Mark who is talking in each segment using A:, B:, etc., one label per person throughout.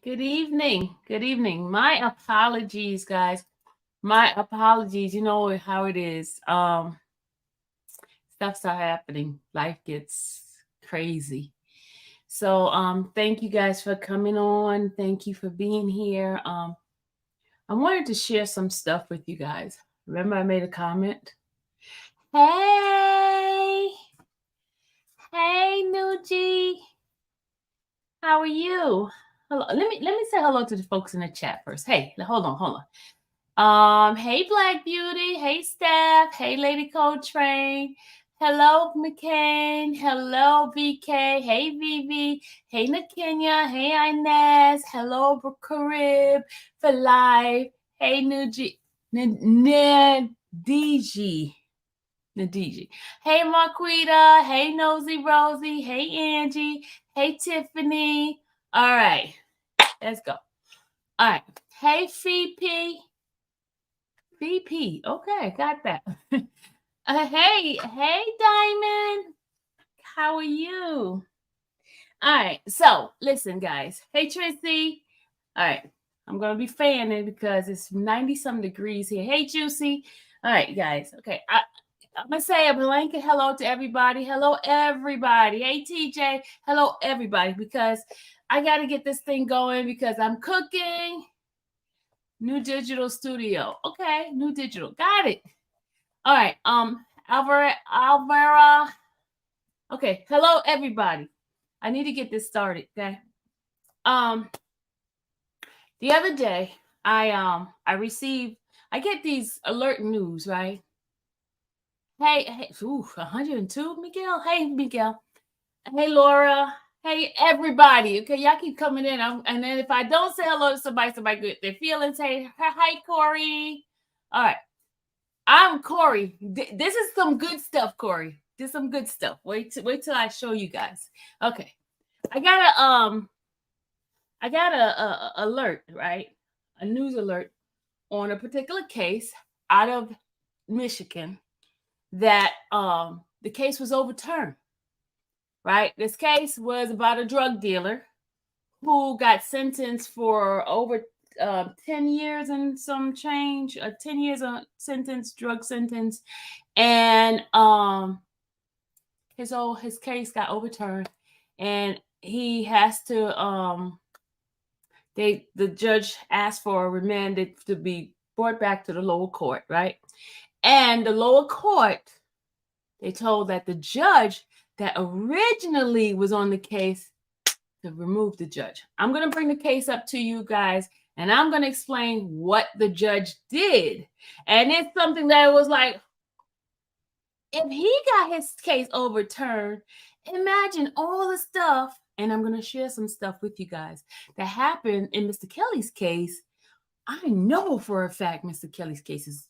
A: Good evening. Good evening. My apologies, guys. My apologies. You know how it is. Stuff start happening. Life gets crazy. So thank you guys for coming on. Thank you for being here. I wanted to share some stuff with you guys. Remember I made a comment? Hey, hey Nuji. How are you? Hello. Let me say hello to the folks in the chat first. Hey, hold on. Hey Black Beauty, hey Steph, hey Lady Coltrane, hello McCain, hello VK, hey Vivi, hey Nakenya, hey Inez, hello Carib for life, hey Nuji, Nadiji. Hey Marquita, hey Nosy Rosie, hey Angie, hey Tiffany. All right, let's go. All right, hey VP. VP. Okay, got that. Hey, Diamond. How are you? All right. So, listen, guys. Hey, Tracy. All right. I'm going to be fanning because it's 90 some degrees here. Hey, Juicy. All right, guys. Okay. I'm going to say a blanket hello to everybody. Hello, everybody. Hey, TJ. Hello, everybody. Because I got to get this thing going because I'm cooking. New digital studio. Okay, new digital. Got it. All right. Alvera. Okay. Hello, everybody. I need to get this started. Okay. The other day, I get these alert news, right? Hey, 102, Miguel. Hey, Miguel. Hey, Laura. Hey, everybody. Okay, y'all keep coming in. And then if I don't say hello to somebody get their feelings. Hey, hi, Corey. All right. I'm Corey. This is some good stuff, Corey. This is some good stuff. Wait till I show you guys. Okay. I got a alert, right? A news alert on a particular case out of Michigan that the case was overturned. Right? This case was about a drug dealer who got sentenced for over 10 years and some change, 10 years of sentence, drug sentence. And his case got overturned and he has to the judge asked for remanded to be brought back to the lower court, right? And the lower court, they told that the judge that originally was on the case to remove the judge. I'm going to bring the case up to you guys and I'm going to explain what the judge did. And it's something that was like, if he got his case overturned, imagine all the stuff, and I'm going to share some stuff with you guys that happened in Mr. Kelly's case. I know for a fact Mr. Kelly's case is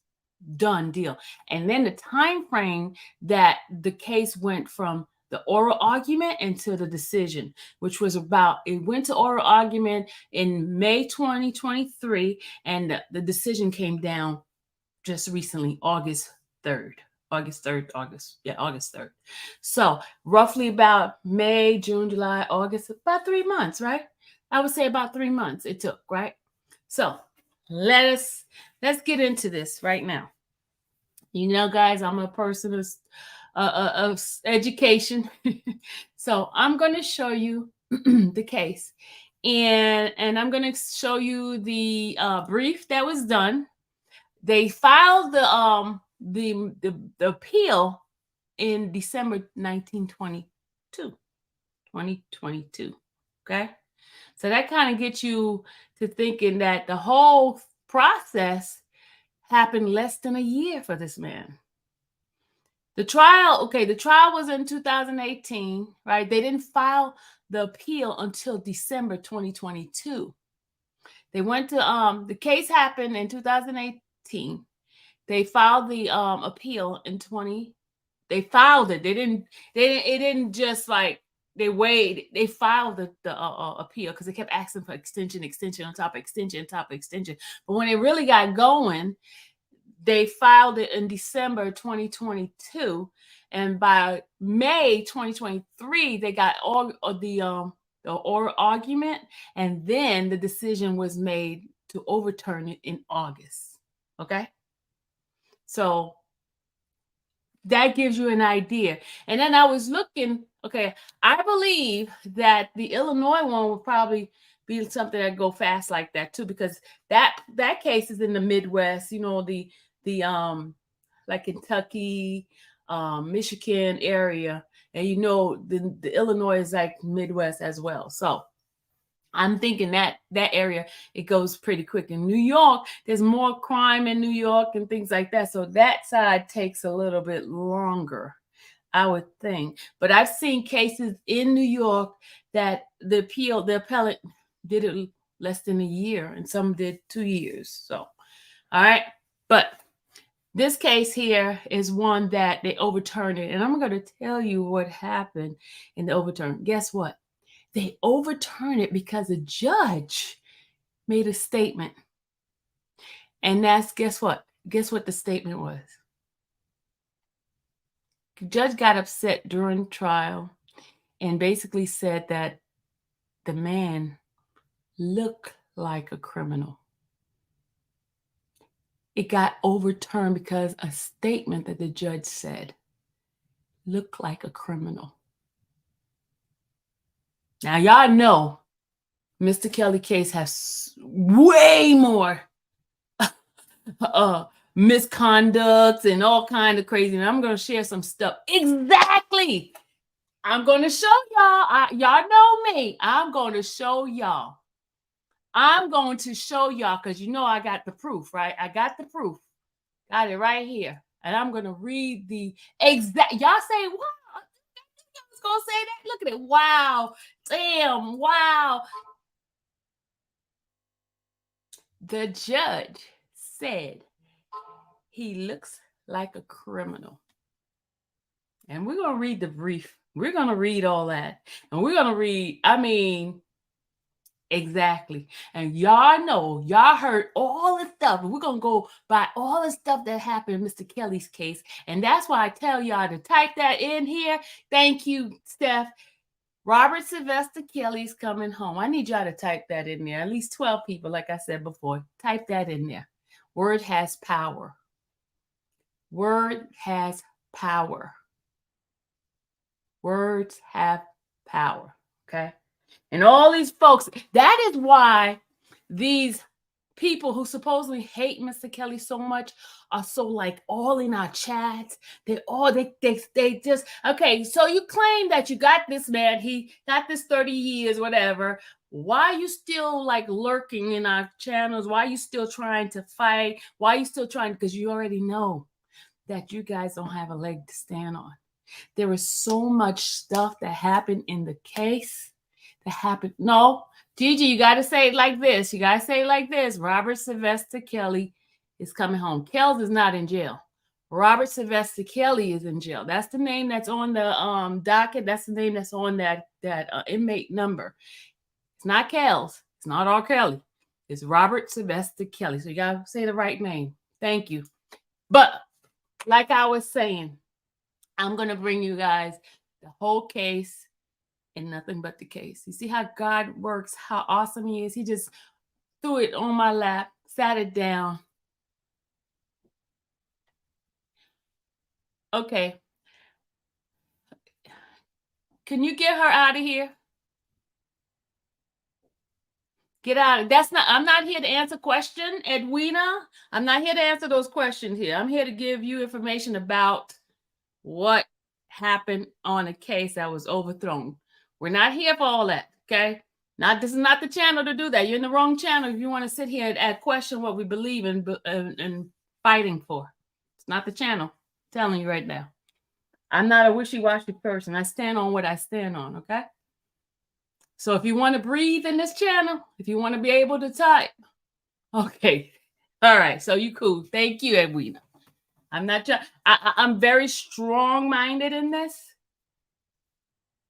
A: done deal. And then the time frame that the case went from the oral argument into the decision, which was it went to oral argument in May 2023, and the decision came down just recently, August 3rd. August 3rd. So roughly about May, June, July, August, about 3 months, right? I would say about 3 months it took, right? So let's get into this right now. You know, guys, I'm a person of education. So I'm going to show you the case. And I'm going to show you the brief that was done. They filed the appeal in December 2022. Okay. So that kind of gets you to thinking that the whole process happened less than a year for this man. The trial was in 2018, right? They didn't file the appeal until December 2022. They went to the case happened in 2018. They filed the appeal in they filed it. It didn't just like they waited. They filed the appeal because they kept asking for extension on top of extension. But when it really got going, they filed it in December 2022, and by May 2023, they got all of the the oral argument, and then the decision was made to overturn it in August. Okay? So that gives you an idea. And then I was looking, okay, I believe that the Illinois one will probably be something that go fast like that too, because that case is in the Midwest, the like Kentucky, Michigan area, and the Illinois is like Midwest as well. So I'm thinking that area, it goes pretty quick. In New York, there's more crime in New York and things like that. So that side takes a little bit longer, I would think. But I've seen cases in New York that the appellate did it less than a year, and some did 2 years. So, all right. But this case here is one that they overturned it. And I'm going to tell you what happened in the overturn. Guess what? They overturned it because a judge made a statement. And guess what? Guess what the statement was? The judge got upset during trial and basically said that the man looked like a criminal. It got overturned because a statement that the judge said looked like a criminal. Now, y'all know Mr. Kelly case has way more misconducts and all kind of crazy. And I'm going to share some stuff. Exactly. I'm going to show y'all. Y'all know me. I'm going to show y'all. I'm going to show y'all because I got the proof, right? I got the proof. Got it right here. And I'm going to read the exact. Y'all say, wow. I was going to say that. Look at it. Wow. Damn. Wow. The judge said he looks like a criminal. And we're going to read the brief. We're going to read all that. And we're going to read, exactly. And y'all heard all the stuff. And we're going to go by all the stuff that happened in Mr. Kelly's case. And that's why I tell y'all to type that in here. Thank you, Steph. Robert Sylvester Kelly's coming home. I need y'all to type that in there. At least 12 people, like I said before. Type that in there. Word has power. Word has power. Words have power. Okay? And all these folks, that is why these people who supposedly hate Mr. Kelly so much are so like all in our chats. They just, okay, so you claim that you got this man, he got this 30 years, whatever. Why are you still like lurking in our channels? Why are you still trying to fight? Why are you still trying? Because you already know that you guys don't have a leg to stand on. There is so much stuff that happened in the case that happened. No, Gigi, you got to say it like this. You got to say it like this. Robert Sylvester Kelly is coming home. Kells is not in jail. Robert Sylvester Kelly is in jail. That's the name that's on the docket. That's the name that's on that inmate number. It's not Kells. It's not R. Kelly. It's Robert Sylvester Kelly. So you got to say the right name. Thank you. But like I was saying, I'm going to bring you guys the whole case and nothing but the case. You see how God works, how awesome he is. He just threw it on my lap, sat it down. Okay. Can you get her out of here? Get out. I'm not here to answer questions, Edwina. I'm not here to answer those questions here. I'm here to give you information about what happened on a case that was overthrown. We're not here for all that, okay? This is not the channel to do that. You're in the wrong channel if you want to sit here and question what we believe in and fighting for. It's not the channel. I'm telling you right now. I'm not a wishy-washy person. I stand on what I stand on, okay? So if you want to breathe in this channel, if you want to be able to type, okay. All right, so you cool. Thank you, Edwina. I'm not. I'm very strong-minded in this.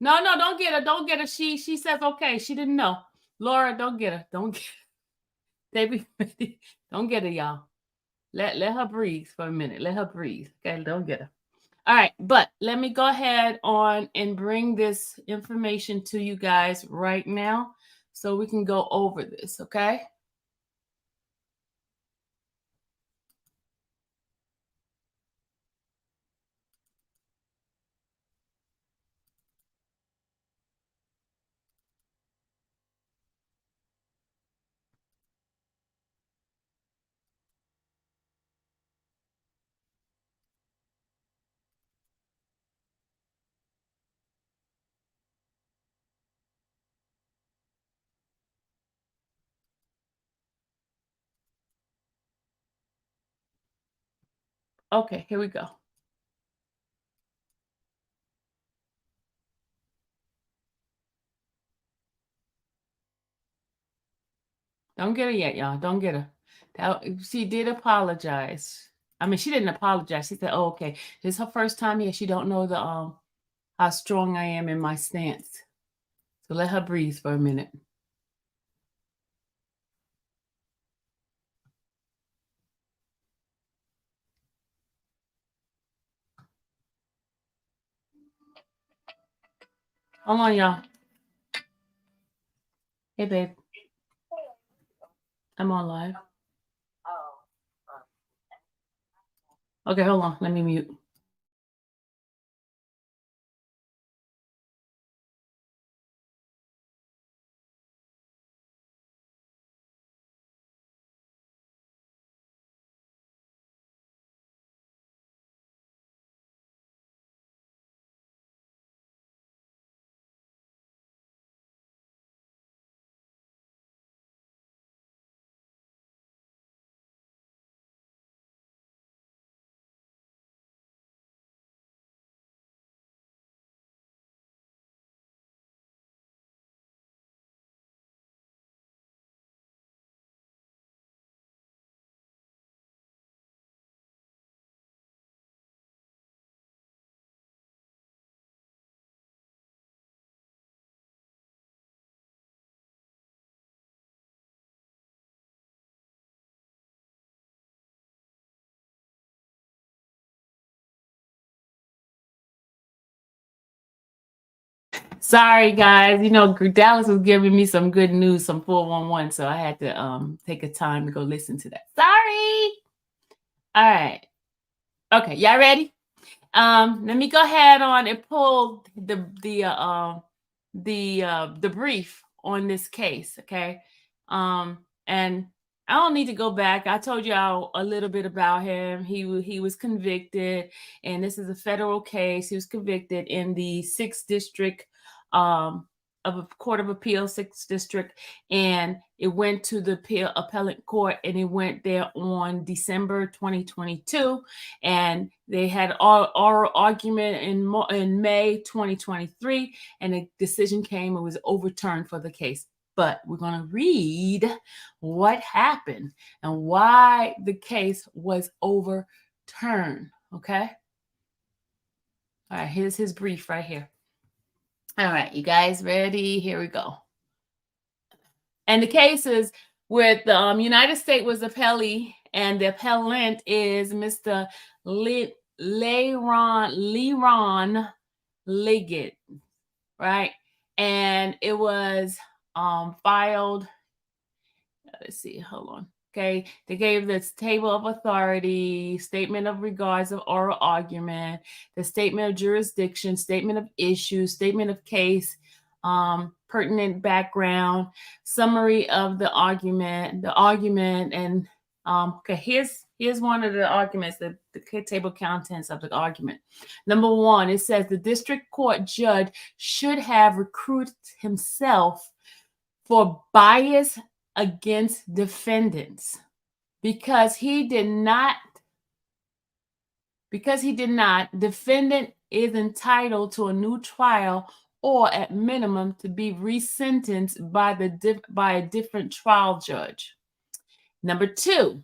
A: No, don't get her. Don't get her. She says okay. She didn't know. Laura, don't get her. Don't get her. Don't get her, y'all. Let her breathe for a minute. Let her breathe. Okay, don't get her. All right, but let me go ahead on and bring this information to you guys right now so we can go over this, okay? Okay, here we go. Don't get her yet, y'all. Don't get her. She did apologize. I mean, she didn't apologize. She said, "Oh, okay, this is her first time here. She don't know the how strong I am in my stance." So let her breathe for a minute. Hold on, y'all. Hey, babe. I'm on live. Okay, hold on. Let me mute. Sorry, guys. You know, Dallas was giving me some good news, some 411, so I had to take a time to go listen to that. Sorry. All right. Okay, y'all ready? Let me go ahead on and pull the brief on this case, okay? And I don't need to go back. I told y'all a little bit about him. He was convicted, and this is a federal case. He was convicted in the 6th district of a court of appeal, 6th district, and it went to the appellate court, and it went there on December 2022, and they had oral argument in May 2023, and a decision came. It was overturned for the case. But we're going to read what happened and why the case was overturned. Okay. All right. Here's his brief right here. All right. You guys ready? Here we go. And the case is with the United States was appellee, and the appellant is Mr. Leron Liggett, right? And it was filed. Let's see, hold on. Okay, they gave this table of authority, statement of regards of oral argument, the statement of jurisdiction, statement of issue, statement of case, pertinent background, summary of the argument, and okay, here's one of the arguments, the table of contents of the argument. Number one, it says the district court judge should have recruited himself for bias against defendants because he did not, defendant is entitled to a new trial or at minimum to be resentenced by a different trial judge. Number two,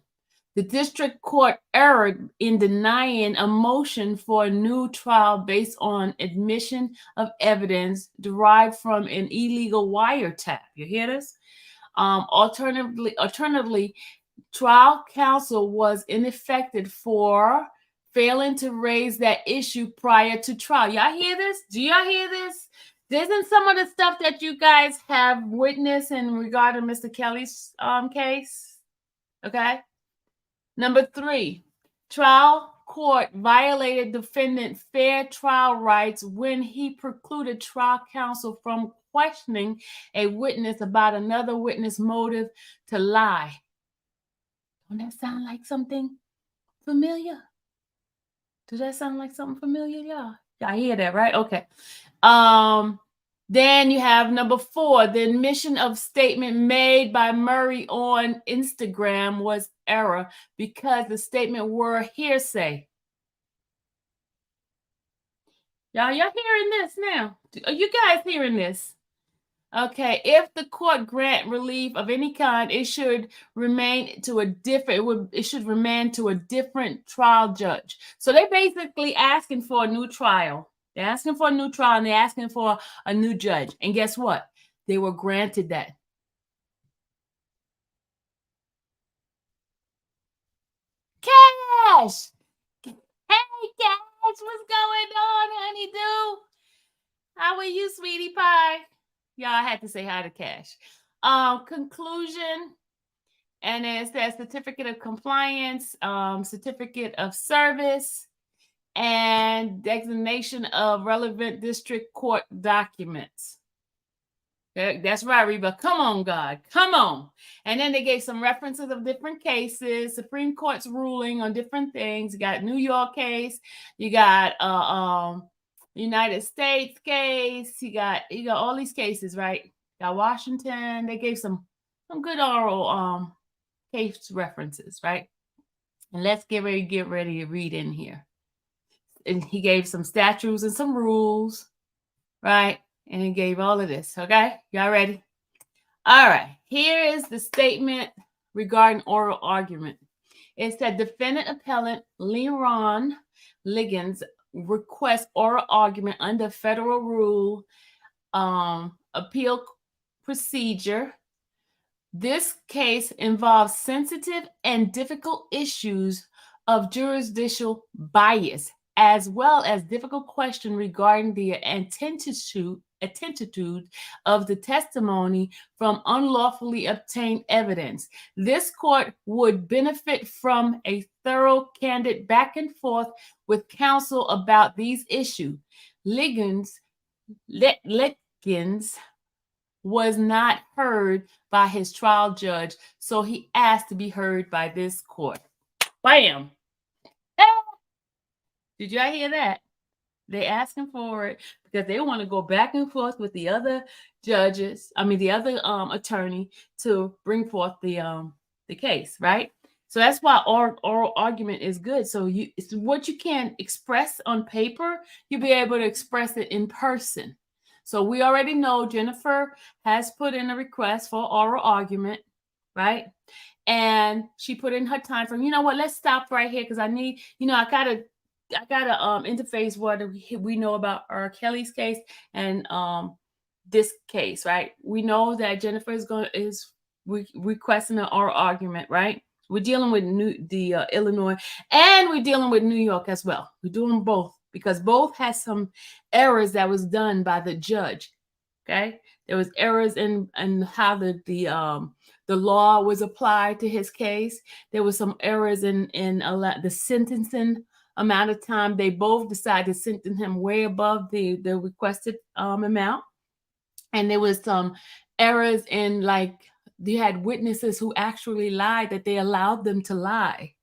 A: the district court erred in denying a motion for a new trial based on admission of evidence derived from an illegal wiretap. You hear this? Alternatively, trial counsel was ineffective for failing to raise that issue prior to trial. Y'all hear this? Do y'all hear this? Isn't some of the stuff that you guys have witnessed in regard to Mr. Kelly's case? Okay. Number 3, trial court violated defendant fair trial rights when he precluded trial counsel from questioning a witness about another witness' motive to lie. Don't that sound like something familiar? Does that sound like something familiar, y'all? Y'all hear that, right? Okay. Then you have number 4, the admission of statement made by Murray on Instagram was error because the statement were hearsay. Y'all hearing this now? Are you guys hearing this? Okay, if the court grant relief of any kind, it should remain to a different, it should remain to a different trial judge. So they're basically asking for a new trial. They're asking for a new trial and they're asking for a new judge. And guess what? They were granted that. Cash! Hey, Cash, what's going on, honey-do? How are you, sweetie pie? Y'all, I had to say hi to Cash. Conclusion, and it says certificate of compliance, certificate of service, and designation of relevant district court documents. That's right, Reba. Come on, God. Come on. And then they gave some references of different cases, Supreme Court's ruling on different things. You got New York case, you got United States case, you got all these cases, right? You got Washington. They gave some good oral case references, right? And let's get ready to read in here. And he gave some statutes and some rules, right? And he gave all of this. Okay, y'all ready? All right, here is the statement regarding oral argument. It said defendant appellant Leron Liggins requests oral argument under federal rule appeal procedure. This case involves sensitive and difficult issues of jurisdictional bias, as well as difficult question regarding the attentitude of the testimony from unlawfully obtained evidence. This court would benefit from a thorough, candid back and forth with counsel about these issues. Liggins was not heard by his trial judge, so he asked to be heard by this court. Bam! Did y'all hear that? They asking for it because they want to go back and forth with the other judges. The other attorney to bring forth the case, right? So that's why oral argument is good. So it's what you can express on paper, you'll be able to express it in person. So we already know Jennifer has put in a request for oral argument, right? And she put in her time frame. You know what? Let's stop right here because I need, I gotta interface what we know about R. Kelly's case and this case, right? We know that Jennifer is requesting an oral argument, right? We're dealing with Illinois, and we're dealing with New York as well. We're doing both because both has some errors that was done by the judge. Okay, there was errors in how the law was applied to his case. There was some errors in the sentencing amount of time. They both decided to sentence him way above the requested amount, and there was some errors in, like, you had witnesses who actually lied, that they allowed them to lie,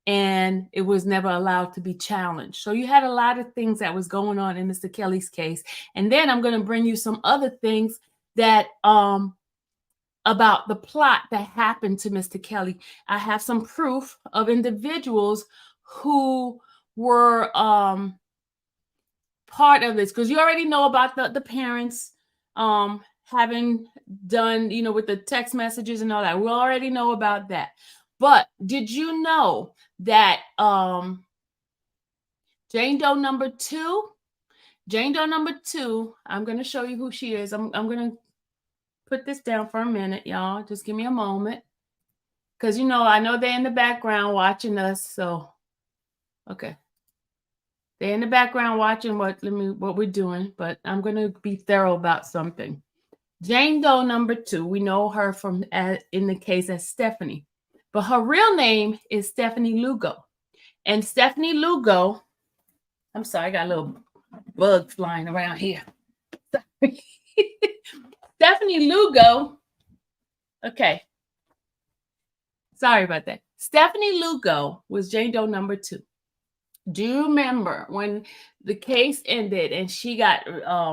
A: and it was never allowed to be challenged. So you had a lot of things that was going on in Mr. Kelly's case. And then I'm going to bring you some other things that about the plot that happened to Mr. Kelly. I have some proof of individuals who were part of this, because you already know about the parents having done, with the text messages and all that. We already know about that. But did you know that Jane Doe number two, I'm going to show you who she is. I'm going to put this down for a minute, y'all. Just give me a moment. Because, I know they're in the background watching us. So, okay. They're in the background watching what we're doing, but I'm gonna be thorough about something. Jane Doe number 2, we know her from in the case as Stephanie, but her real name is Stephanie Lugo. And Stephanie Lugo, I'm sorry, I got a little bug flying around here. Stephanie Lugo, okay, sorry about that. Stephanie Lugo was Jane Doe number 2. Do you remember when the case ended and she got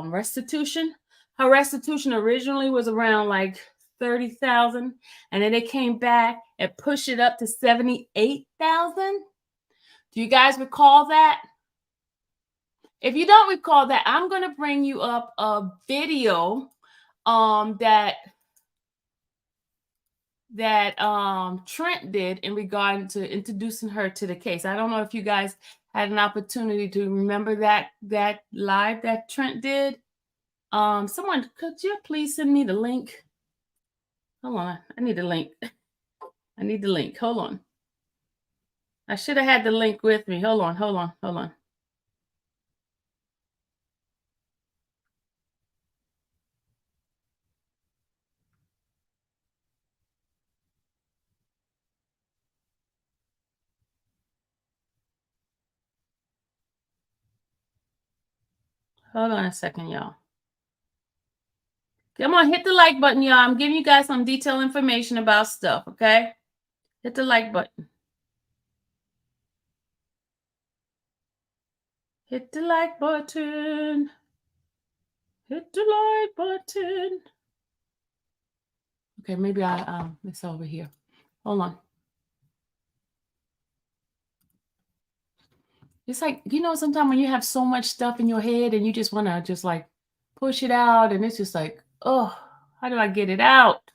A: restitution? Her restitution originally was around like 30,000, and then they came back and pushed it up to 78,000. Do you guys recall that? If you don't recall that, I'm going to bring you up a video that Trent did in regard to introducing her to the case. I don't know if you guys had an opportunity to remember that live that Trent did. Someone, could you please send me the link? Hold on, I need the link. I need the link. Hold on. I should have had the link with me. Hold on. Hold on a second, y'all. Come on, hit the like button, y'all. I'm giving you guys some detailed information about stuff, okay? Hit the like button. Hit the like button. Hit the like button. Okay, maybe it's over here. Hold on. It's like, sometimes when you have so much stuff in your head and you just want to just like push it out, and it's just like, oh, how do I get it out?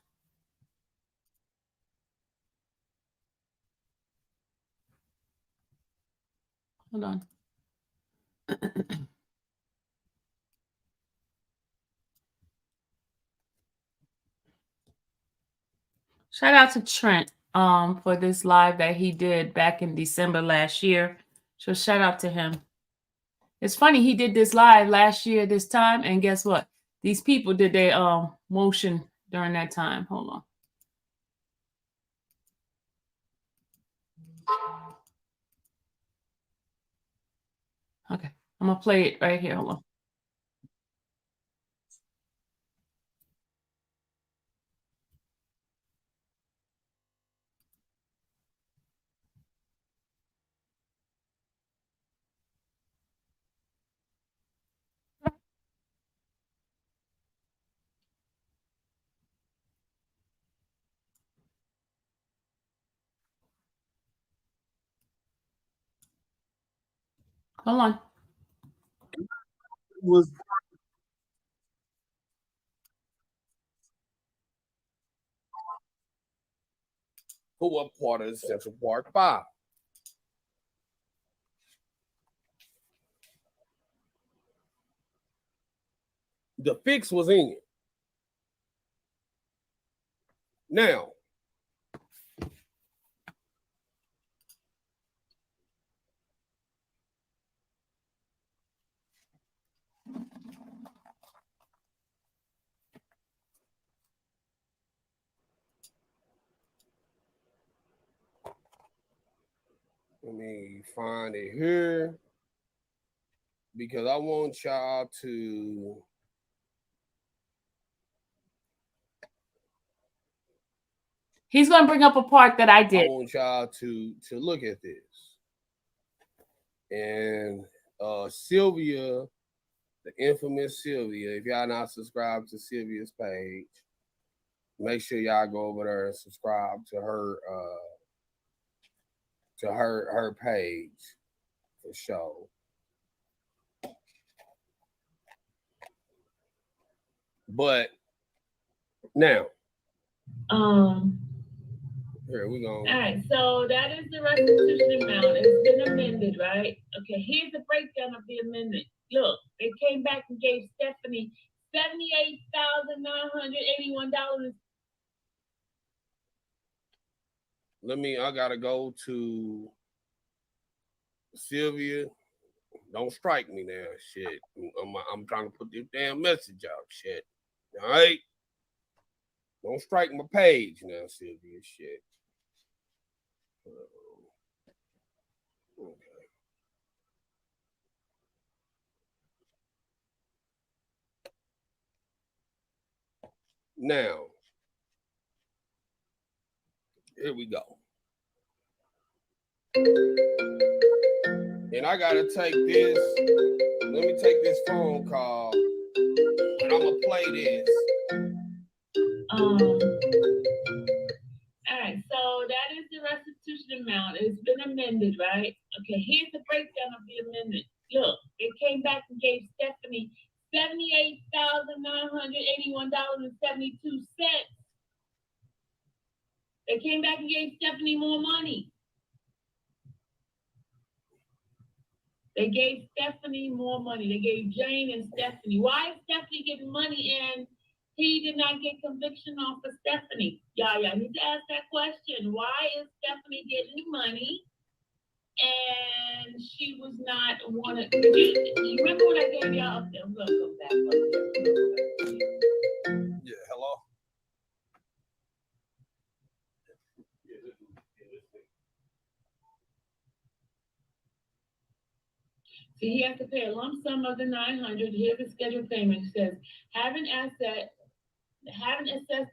A: Hold on. Shout out to Trent for this live that he did back in December last year. So shout out to him. It's funny, he did this live last year this time, and guess what? These people did their motion during that time. Hold on. Okay, I'm gonna play it right here. Hold on. Hold on.
B: Was for what part of Central Park 5? The fix was in. Now, let me find it here because I want y'all to.
A: He's gonna bring up a part that I did.
B: I want y'all to look at this. And Sylvia, the infamous Sylvia, if y'all not subscribed to Sylvia's page, make sure y'all go over there and subscribe to her page for sure. But now, here we go.
A: All right, so that is the restitution amount. It's been amended, right? Okay, here's the breakdown of the amendment. Look, they came back and gave Stephanie $78,981.
B: I gotta go to Sylvia. Don't strike me now, shit. I'm trying to put this damn message out, shit. All right? Don't strike my page now, Sylvia, shit. Okay. Now, here we go. And I gotta take this. Let me take this phone call, and I'm gonna play this.
A: All right, so that is the restitution amount. It's been amended, right? Okay, here's the breakdown of the amendment. Look, it came back and gave Stephanie $78,981.72. They came back and gave Stephanie more money. They gave Stephanie more money. They gave Jane and Stephanie. Why is Stephanie getting money and he did not get conviction off of Stephanie? Y'all need to ask that question. Why is Stephanie getting money and she was not one of you remember when I gave y'all up there? I'm gonna go back up there.
B: Yeah, hello.
A: So he has to pay a lump sum of the $900. Here's the scheduled payment. It says, having assessed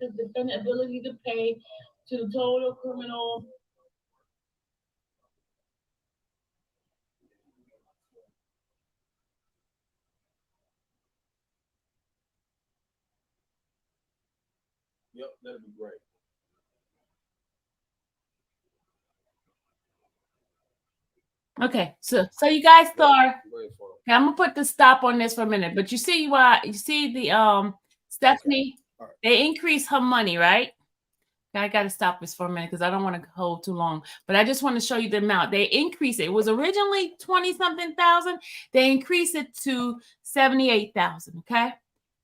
A: the defendant's ability to pay to the total criminal.
B: Yep, that'd be great.
A: Okay, so you guys start. Okay, I'm gonna put the stop on this for a minute, but you see the Stephanie, okay. They increased her money, right? I got to stop this for a minute because I don't want to hold too long, but I just want to show you the amount. They increased it. It was originally 20-something thousand. They increased it to 78,000. Okay.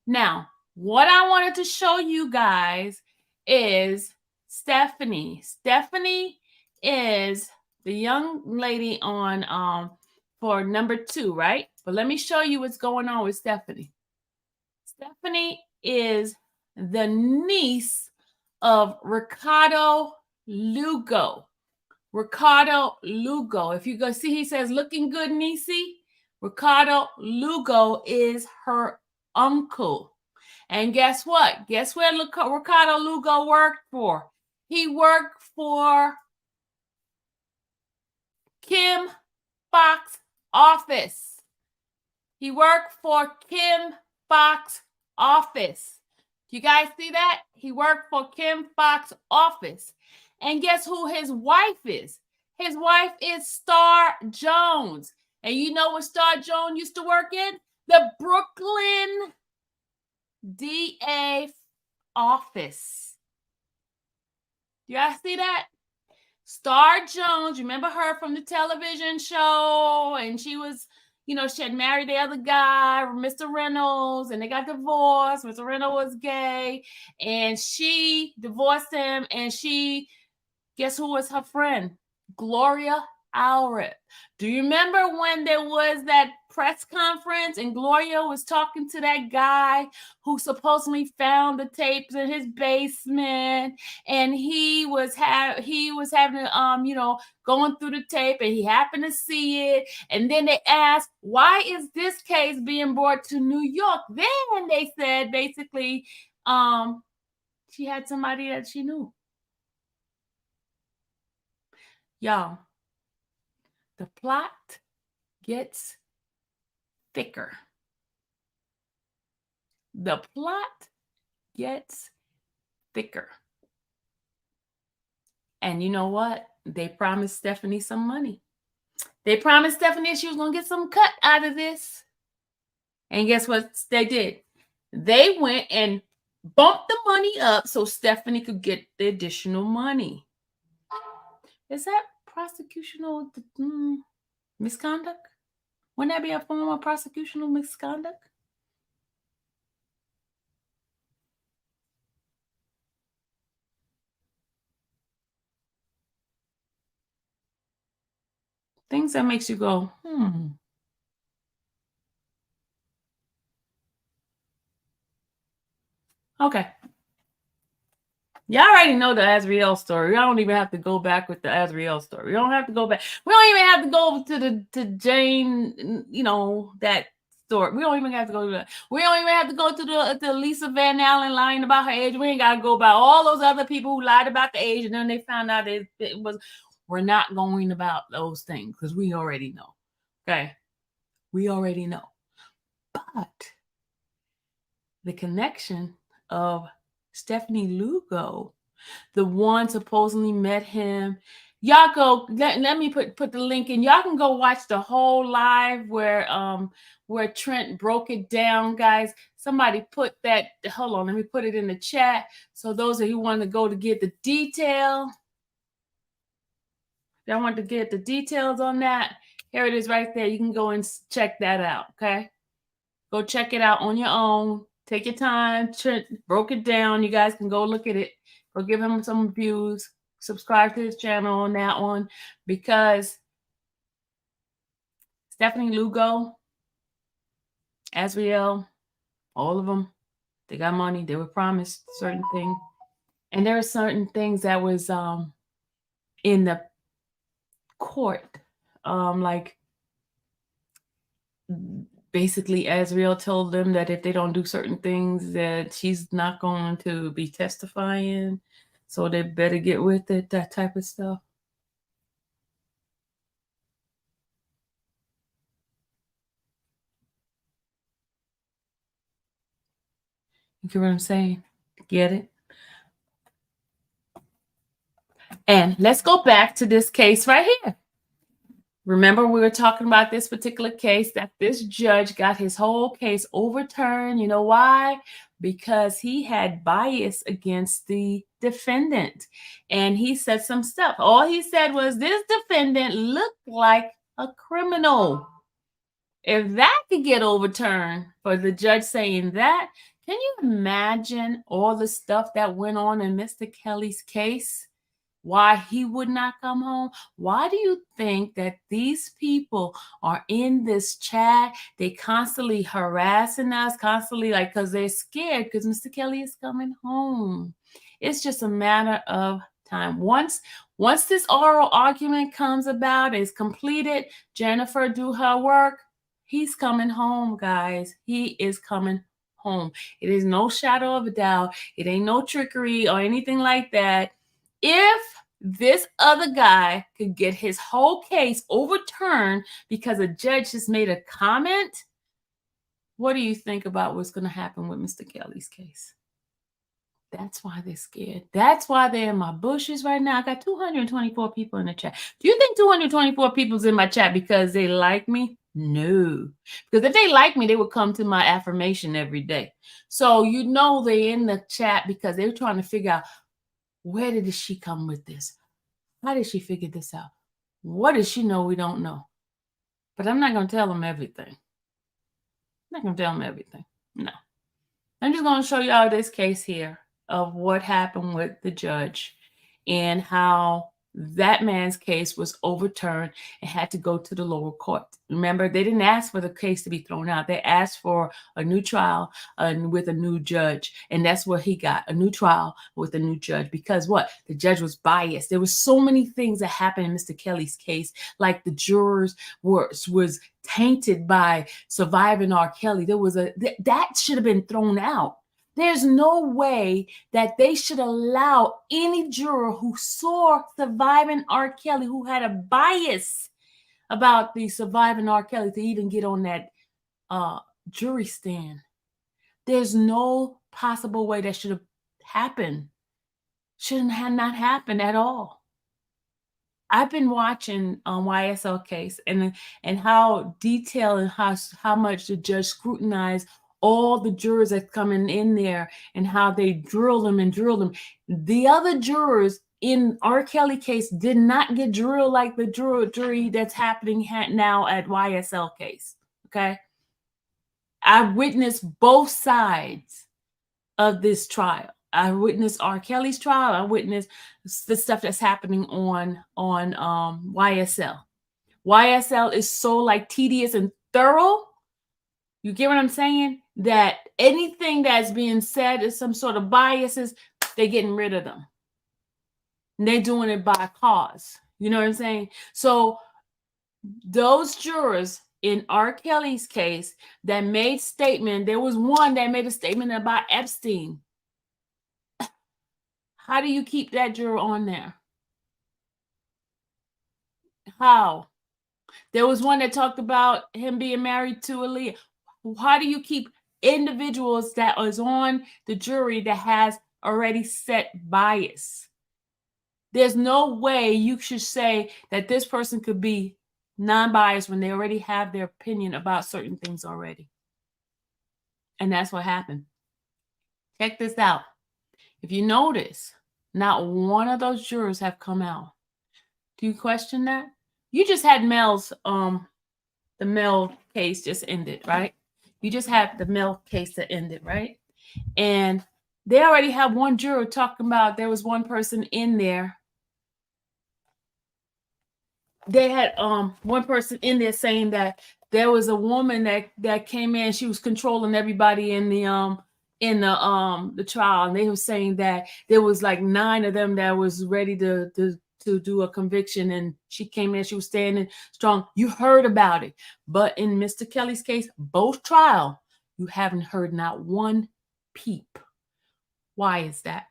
A: Now, what I wanted to show you guys is Stephanie. Stephanie is the young lady on for number 2, right? But let me show you what's going on with Stephanie. Stephanie is the niece of Ricardo Lugo. Ricardo Lugo. If you go see, he says, looking good, Nisi. Ricardo Lugo is her uncle. And guess what? Guess where Ricardo Lugo worked for? He worked for Kim Fox's office. He worked for Kim Fox's office. You guys see that? He worked for Kim Fox's office. And guess who his wife is? His wife is Star Jones. And you know what Star Jones used to work in? The Brooklyn DA office. You guys see that? Star Jones, you remember her from the television show? And she was, she had married the other guy, Mr. Reynolds, and they got divorced. Mr. Reynolds was gay, and she divorced him, and guess who was her friend? Gloria Allred. Do you remember when there was that press conference and Gloria was talking to that guy who supposedly found the tapes in his basement, and he was having going through the tape, and he happened to see it, and then they asked, why is this case being brought to New York? Then they said basically she had somebody that she knew. Y'all, the plot gets thicker. The plot gets thicker. And you know what? They promised Stephanie some money. They promised Stephanie she was going to get some cut out of this. And guess what they did? They went and bumped the money up so Stephanie could get the additional money. Is that prosecutional misconduct? Wouldn't that be a form of prosecutional misconduct? Things that makes you go, Okay. Y'all already know the Azriel story. I don't even have to go back with the Azriel story. We don't have to go back. We don't even have to go to Jane, that story. We don't even have to go to that. We don't even have to go to Lisa Van Allen lying about her age. We ain't got to go about all those other people who lied about the age and then they found out it was. We're not going about those things because we already know. Okay. We already know. But the connection of Stephanie Lugo, the one supposedly met him. Y'all go, let me put the link in. Y'all can go watch the whole live where Trent broke it down, guys. Somebody put that, hold on, let me put it in the chat. So those of you who want to go to get the detail, y'all want to get the details on that, here it is right there. You can go and check that out, okay? Go check it out on your own. Take your time. Trent broke it down. You guys can go look at it. Go give him some views. Subscribe to his channel on that one because Stephanie Lugo, Azriel, all of them, they got money. They were promised certain things. And there are certain things that was in the court. Like basically Azriel told them that if they don't do certain things that she's not going to be testifying. So they better get with it, that type of stuff. You get what I'm saying? Get it? And let's go back to this case right here. Remember, we were talking about this particular case that this judge got his whole case overturned. You know why? Because he had bias against the defendant. And he said some stuff. All he said was this defendant looked like a criminal. If that could get overturned for the judge saying that, can you imagine all the stuff that went on in Mr. Kelly's case? Why he would not come home? Why do you think that these people are in this chat? They constantly harassing us, constantly like, because they're scared because Mr. Kelly is coming home. It's just a matter of time. Once this oral argument comes about, is completed, Jennifer do her work, he's coming home, guys. He is coming home. It is no shadow of a doubt. It ain't no trickery or anything like that. If this other guy could get his whole case overturned because a judge just made a comment, what do you think about what's going to happen with Mr. Kelly's case? That's why they're scared. That's why they're in my bushes right now. I got 224 people in the chat. Do you think 224 people's in my chat because they like me? No. Because if they like me, they would come to my affirmation every day. So you know they're in the chat because they're trying to figure out, where did she come with this? How did she figure this out? What does she know we don't know? But I'm not going to tell them everything. I'm not going to tell them everything. No. I'm just going to show y'all this case here of what happened with the judge and how that man's case was overturned and had to go to the lower court. Remember, they didn't ask for the case to be thrown out. They asked for a new trial with a new judge. And that's what he got, a new trial with a new judge. Because what? The judge was biased. There were so many things that happened in Mr. Kelly's case, like the jurors was tainted by surviving R. Kelly. There was that should have been thrown out. There's no way that they should allow any juror who saw surviving R. Kelly, who had a bias about the surviving R. Kelly, to even get on that jury stand. There's no possible way that should have happened. Shouldn't have not happened at all. I've been watching YSL case and how detailed and how much the judge scrutinized all the jurors that's coming in there and how they drill them and drill them. The other jurors in R. Kelly case did not get drilled like the jury that's happening now at YSL case. Okay. I witnessed both sides of this trial. I witnessed R. Kelly's trial. I witnessed the stuff that's happening on YSL. YSL is so like tedious and thorough. You get what I'm saying? that anything that's being said is some sort of biases, they're getting rid of them. And they're doing it by cause. You know what I'm saying? So those jurors in R. Kelly's case that made statement, there was one that made a statement about Epstein. How do you keep that juror on there? How? There was one that talked about him being married to Aaliyah. How do you keep individuals that is on the jury that has already set bias? There's no way you should say that this person could be non-biased when they already have their opinion about certain things already. And that's what happened. Check this out. If you notice, not one of those jurors have come out. Do you question that? You just had Mel's the Mel case just ended, right? You just had the Mel case that ended, right? And they already have one juror talking about there was one person in there. They had one person in there saying that there was a woman that came in, she was controlling everybody in the trial, and they were saying that there was like 9 of them that was ready to do a conviction, and she came in, she was standing strong. You heard about it. But in Mr. Kelly's case, both trial, you haven't heard not one peep. Why is that?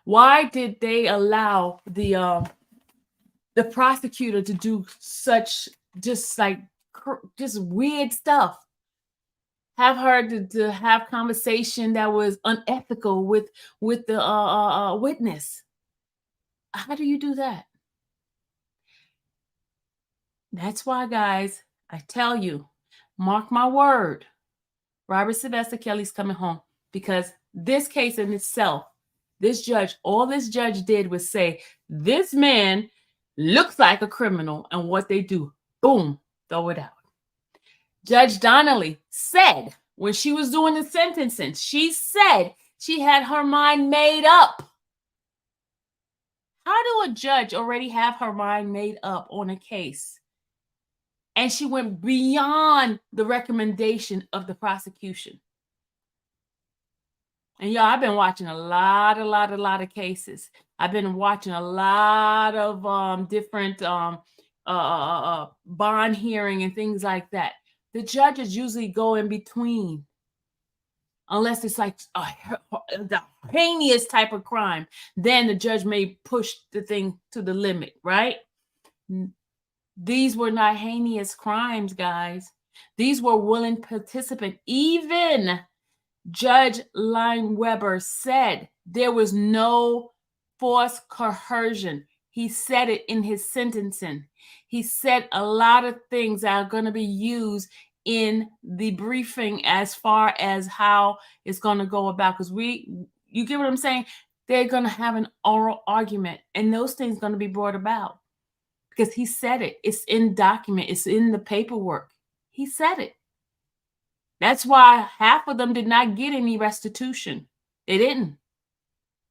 A: Why did they allow the prosecutor to do such just weird stuff? Have her to have conversation that was unethical with the witness. How do you do that? That's why, guys, I tell you, mark my word, Robert Sylvester Kelly's coming home, because this case in itself, all this judge did was say, this man looks like a criminal, and what they do, boom, throw it out. Judge Donnelly said when she was doing the sentencing, she said she had her mind made up. How do a judge already have her mind made up on a case? And she went beyond the recommendation of the prosecution. And y'all, I've been watching a lot of cases. I've been watching a lot of different bond hearing and things like that. The judges usually go in between, unless it's like the heinous type of crime. Then the judge may push the thing to the limit, right? These were not heinous crimes, guys. These were willing participants. Even Judge Line Weber said there was no forced coercion. He said it in his sentencing. He said a lot of things that are going to be used in the briefing as far as how it's going to go about. Because you get what I'm saying? They're going to have an oral argument, and those things are going to be brought about. Because he said it. It's in document. It's in the paperwork. He said it. That's why half of them did not get any restitution. They didn't.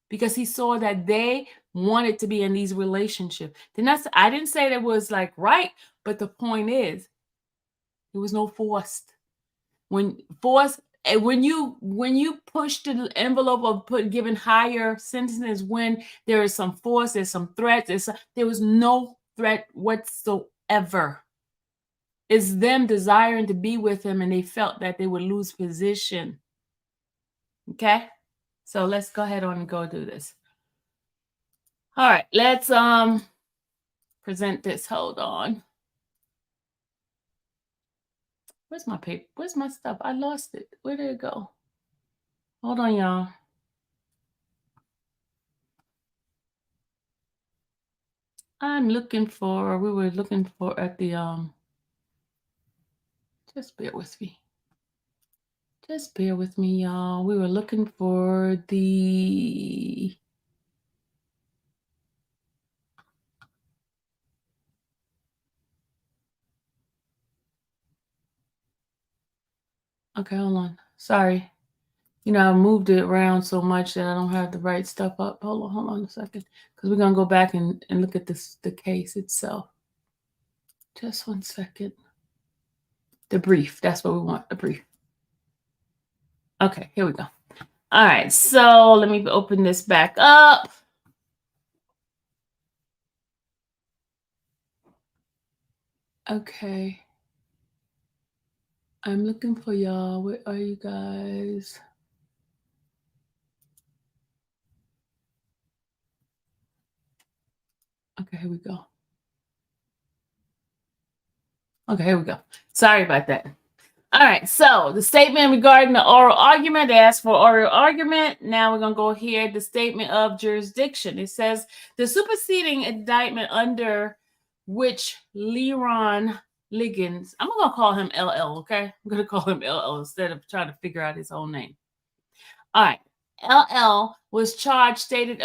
A: Because he saw that they wanted to be in these relationships. I didn't say that was like right, but the point is, there was no forced. When you push the envelope of giving higher sentences, when there is some force, there's some threats, there was no threat whatsoever. It's them desiring to be with him, and they felt that they would lose position. Okay? So let's go ahead on and go do this. All right, let's present this. Hold on. Where's my paper? Where's my stuff? I lost it. Where did it go? Hold on, y'all. We were looking for at the just bear with me. Just bear with me, y'all. We were looking for the okay, hold on. Sorry. I moved it around so much that I don't have the right stuff up. Hold on a second. Because we're going to go back and look at the case itself. Just one second. The brief. That's what we want, the brief. Okay, here we go. All right, so let me open this back up. Okay. I'm looking for y'all. Where are you guys? Okay, here we go. Okay, here we go. Sorry about that. All right, so the statement regarding the oral argument, they asked for oral argument. Now we're going to go here. The statement of jurisdiction. It says the superseding indictment under which Leron Liggins, I'm going to call him LL, okay? I'm going to call him LL instead of trying to figure out his own name. All right. LL was charged, stated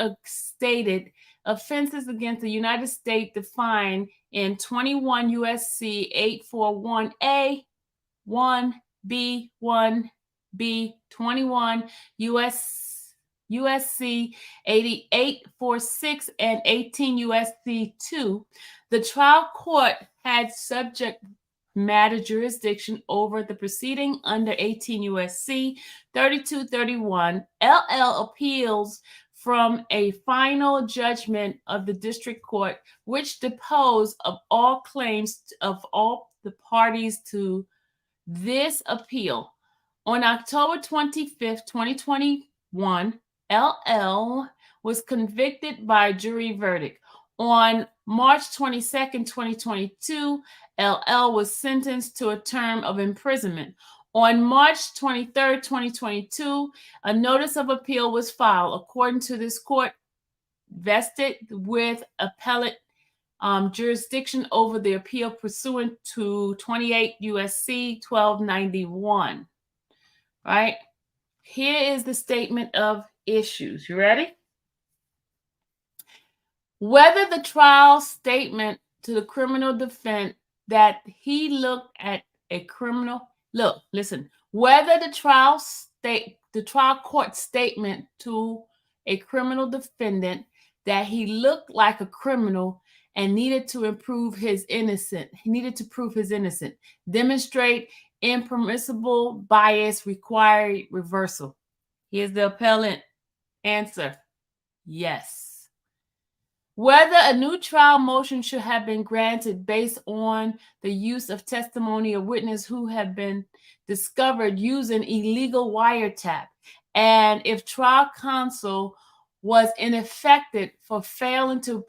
A: offenses against the United States defined in 21 USC 841A 1B 1B 21 USC 8846 and 18 USC 2. The trial court had subject matter jurisdiction over the proceeding under 18 USC 3231. LL appeals from a final judgment of the district court, which deposed of all claims of all the parties to this appeal. On October 25th, 2021, LL was convicted by jury verdict. On March 22nd, 2022, LL was sentenced to a term of imprisonment. On March 23rd, 2022, a notice of appeal was filed. According to this court, vested with appellate jurisdiction over the appeal pursuant to 28 USC 1291. Right? Here is the statement of issues. You ready? Whether the trial statement to the criminal defense that he looked at a criminal, listen, whether the trial court statement to a criminal defendant that he looked like a criminal and needed to prove his innocence, demonstrate impermissible bias, required reversal. Here's the appellant answer. Yes. Whether a new trial motion should have been granted based on the use of testimony of witnesses who have been discovered using illegal wiretap, and if trial counsel was ineffective for failing to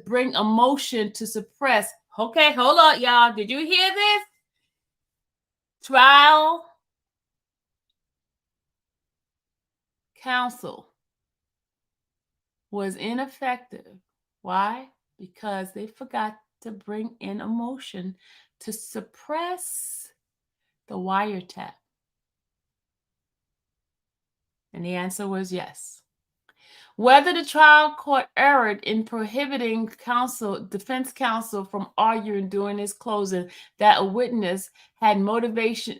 A: bring a motion to suppress. Okay, hold on, y'all. Did you hear this? Trial counsel was ineffective. Why? Because they forgot to bring in a motion to suppress the wiretap. And the answer was yes. Whether the trial court erred in prohibiting defense counsel from arguing during his closing that a witness had motivation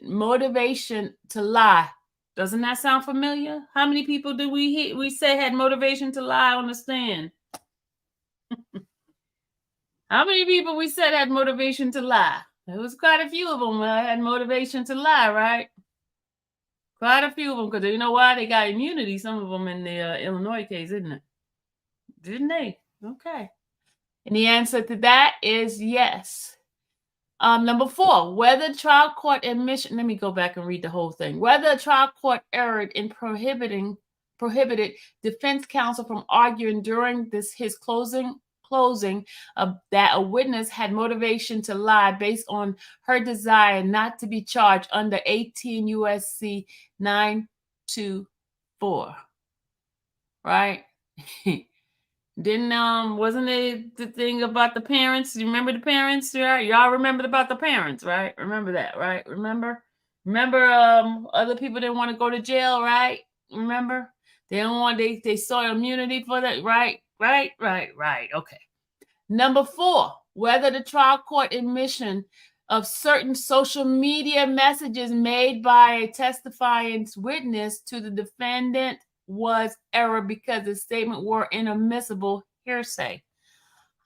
A: to lie. Doesn't that sound familiar? How many people do we say had motivation to lie on the stand? How many people we said had motivation to lie? There was quite a few of them that had motivation to lie, right? Quite a few of them, because you know why? They got immunity, some of them in the Illinois case, isn't it? Didn't they? Okay. And the answer to that is yes. Number 4, whether trial court admission, let me go back and read the whole thing. Whether a trial court erred in prohibited defense counsel from arguing during his closing that a witness had motivation to lie based on her desire not to be charged under 18 USC 924. Right? Wasn't it the thing about the parents? You remember the parents? Right? Y'all remember about the parents, right? Remember that, right? Remember other people didn't want to go to jail, right? Remember? They sought immunity for that, right? Right. Okay. Number 4, whether the trial court admission of certain social media messages made by a testifying witness to the defendant was error because the statement were inadmissible hearsay.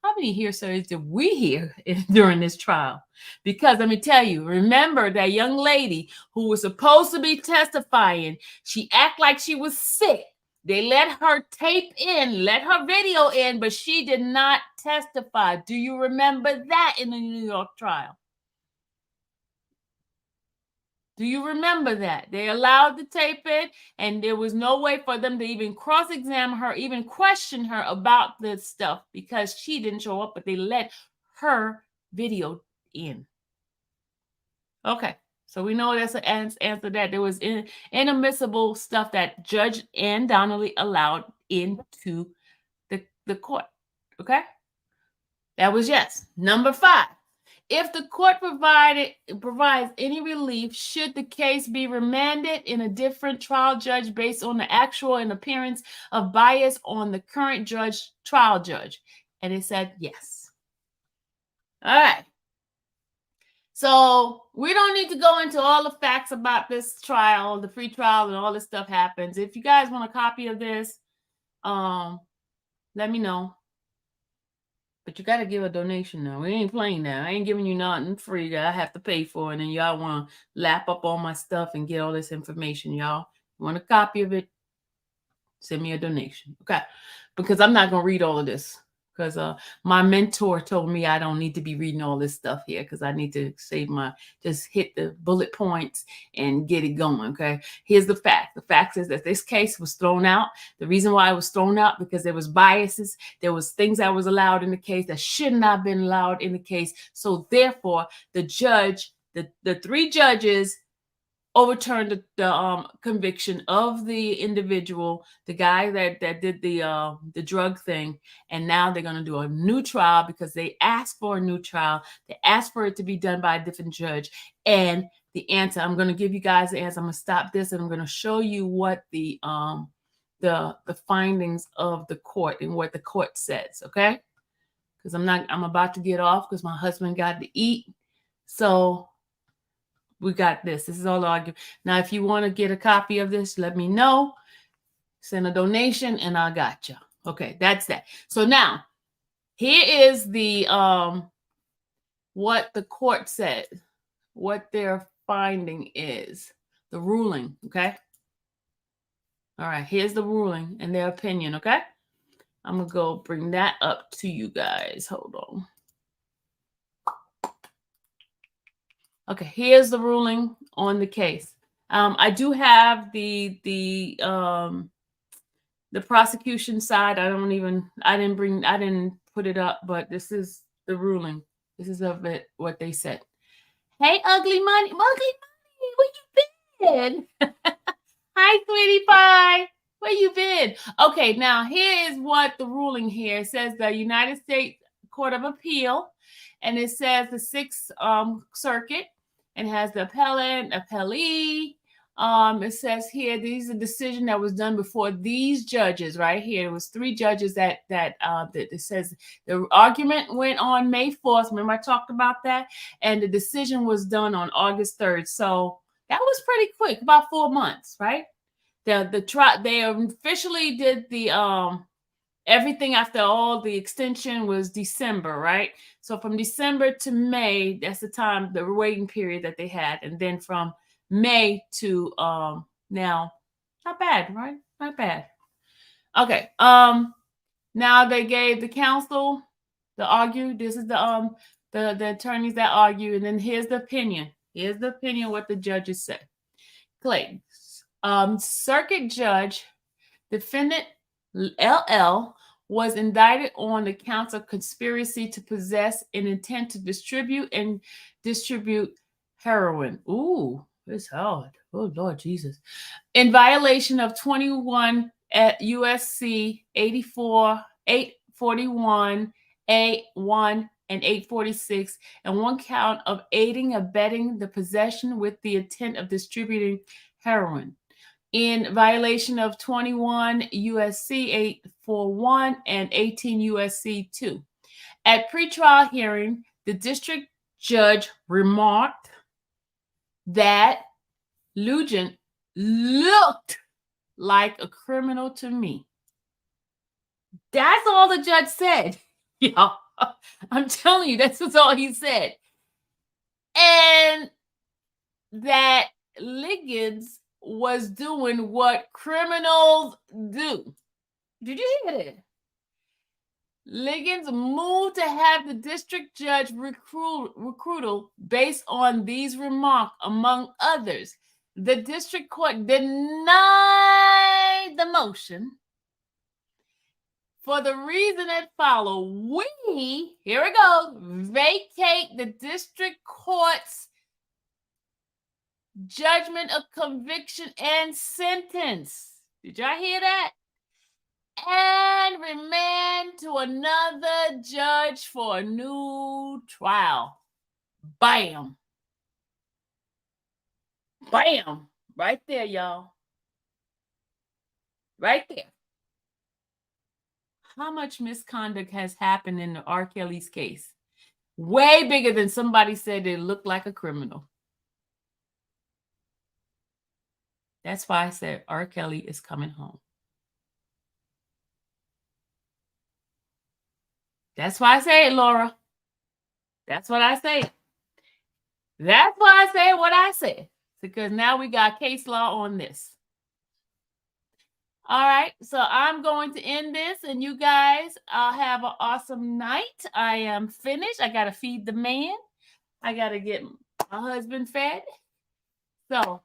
A: How many hearsays did we hear during this trial? Because let me tell you, remember that young lady who was supposed to be testifying, she acted like she was sick. They let her tape in, let her video in, but she did not testify. Do you remember that in the New York trial? Do you remember that? They allowed the tape in, and there was no way for them to even cross-examine her, even question her about this stuff because she didn't show up, but they let her video in. Okay, so we know that's an answer that there was inadmissible stuff that Judge Ann Donnelly allowed into the court. Okay, that was yes. Number 5. If the court provides any relief, should the case be remanded in a different trial judge based on the actual and appearance of bias on the current trial judge? And it said yes. All right. So we don't need to go into all the facts about this trial, the free trial, and all this stuff happens. If you guys want a copy of this, let me know. But you got to give a donation now. We ain't playing now. I ain't giving you nothing free that I have to pay for. And then y'all want to lap up all my stuff and get all this information, y'all. You want a copy of it? Send me a donation. Okay. Because I'm not going to read all of this. Because my mentor told me I don't need to be reading all this stuff here because I need to just hit the bullet points and get it going, okay? Here's the fact. The fact is that this case was thrown out. The reason why it was thrown out because there was biases. There was things that was allowed in the case that should not have been allowed in the case. So therefore, the judge, the 3 judges overturned the conviction of the individual, the guy that did the drug thing, and now they're going to do a new trial because they asked for a new trial. They asked for it to be done by a different judge. And the answer, I'm going to give you guys the answer. I'm going to stop this and I'm going to show you what the findings of the court and what the court says, okay? Because I'm about to get off because my husband got to eat. So we got this. This is all the argument. Now, if you want to get a copy of this, let me know. Send a donation and I got you. Okay, that's that. So now, here is the what the court said, what their finding is, the ruling, okay? All right, here's the ruling and their opinion, okay? I'm going to go bring that up to you guys. Hold on. Okay, here's the ruling on the case. I do have the prosecution side. I didn't put it up, but this is the ruling. This is of it, what they said. Hey, Ugly Money, where you been? Hi, sweetie pie. Where you been? Okay, now here is what the ruling here says. The United States Court of Appeal, and it says the 6th Circuit, and has the appellant, appellee. It says here, these are the decision that was done before these judges right here. It was 3 judges that it says the argument went on May 4th. Remember I talked about that? And the decision was done on August 3rd. So that was pretty quick, about 4 months, right? They officially did the everything after all the extension was December, right? So from December to May, that's the time, the waiting period that they had. And then from May to now, not bad, right? Not bad. Okay. Now they gave the counsel to argue. This is the attorneys that argue, and then here's the opinion. Here's the opinion what the judges said. Clay, circuit judge, defendant LL was indicted on the counts of conspiracy to possess an intent to distribute heroin. Ooh, it's hard. Oh, Lord Jesus. In violation of 21 at USC 841 A1 and 846, and 1 count of aiding, abetting the possession with the intent of distributing heroin. In violation of 21 USC 841 and 18 USC 2. At pretrial hearing, the district judge remarked that Lugent looked like a criminal to me. That's all the judge said. Yeah. I'm telling you, that's all he said. And that Liggins was doing what criminals do. Did you hear that? Liggins moved to have the district judge recruital based on these remarks, among others. The district court denied the motion for the reason that followed. We, here we go, vacate the district court's judgment of conviction and sentence. Did y'all hear that? And remand to another judge for a new trial. Bam. Bam. Right there, y'all. Right there. How much misconduct has happened in the R. Kelly's case? Way bigger than somebody said it looked like a criminal. That's why I said R. Kelly is coming home. That's why I say it, Laura. That's what I say. That's why I say what I said. Because now we got case law on this. All right. So I'm going to end this. And you guys, have an awesome night. I am finished. I got to feed the man. I got to get my husband fed. So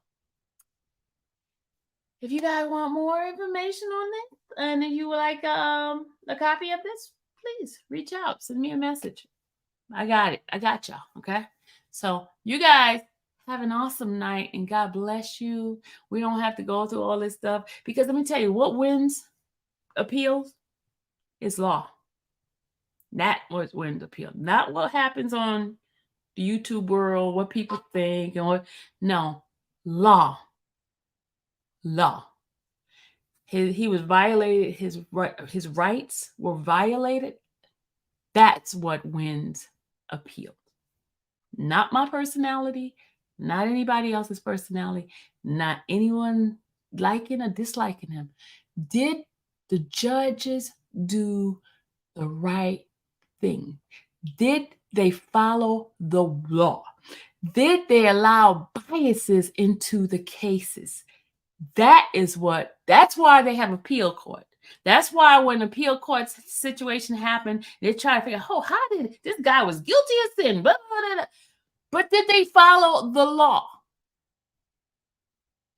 A: if you guys want more information on this, and if you would like a copy of this, please reach out. Send me a message. I got it. I got y'all. Okay. So you guys have an awesome night and God bless you. We don't have to go through all this stuff because let me tell you what wins appeals is law. That what wins appeal. Not what happens on the YouTube world, what people think and what. No, law. Law. He was violated, his rights were violated. That's what wins appeal. Not my personality, not anybody else's personality, not anyone liking or disliking him. Did the judges do the right thing? Did they follow the law? Did they allow biases into the cases? That's why they have appeal court. That's why when appeal court situation happened, they try to figure out, oh, how did this guy was guilty of sin? Blah, blah, blah. But did they follow the law?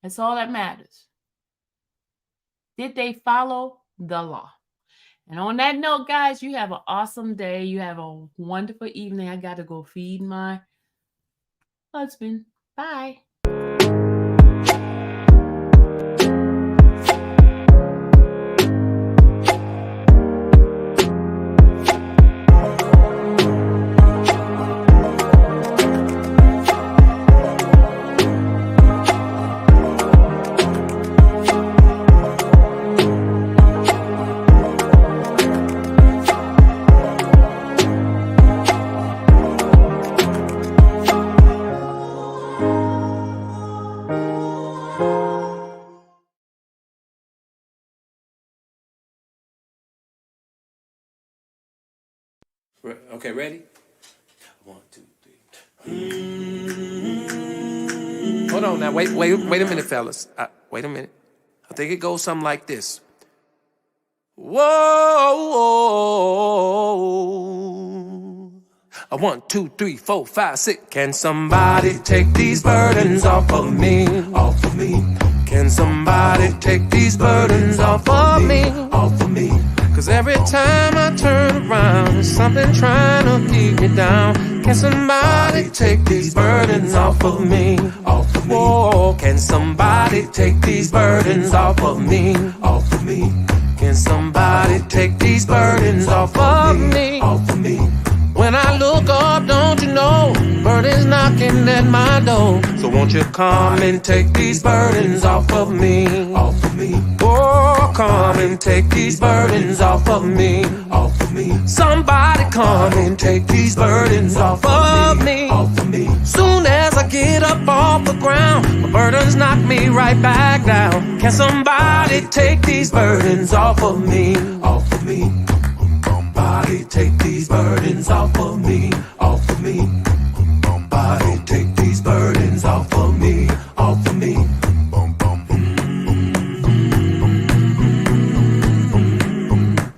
A: That's all that matters. Did they follow the law? And on that note, guys, you have an awesome day. You have a wonderful evening. I got to go feed my husband. Bye.
C: Okay, ready? 1, 2, 3. Hold on now. Wait a minute, fellas. Wait a minute. I think it goes something like this. Whoa. 1, 2, 3, 4, 5, 6. Can somebody take these burdens off of me? Off of me. Can somebody take these burdens off of me? Off of me. Cause every time I turn around, there's something trying to keep me down. Can somebody take these burdens off of me? Off of me. Whoa, can somebody take these burdens off of me? Off of me. Can somebody take these burdens off of me? Off of me. When I look up, don't you know, burdens knocking at my door. So won't you come and take these burdens off of me? Off of me. Oh, come and take these burdens off of me. Off of me. Somebody come and take these burdens off of me. Off of me. Soon as I get up off the ground, my burdens knock me right back down. Can somebody take these burdens off of me? Off of me. Somebody Somebody take these burdens off of me, off of me. Somebody take these burdens off of me, off of me.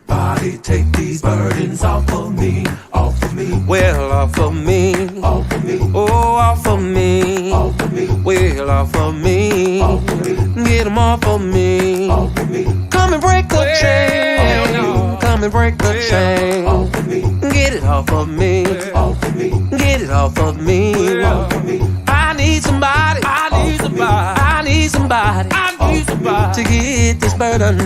C: Somebody take these burdens off of me, off of me. Well, off of me, off of me. Oh, off of me, off of me. Well, off of me, off of me. Get them off of me, off of me. Come and break the chain, come and break the chain. Off of me. Get it off of me, off of me. Get it off of me, off of me. I need somebody, I need somebody, I need somebody, I need somebody to get this burden,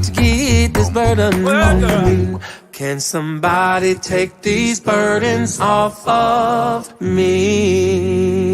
C: to get this burden. Can somebody take these burdens off of me?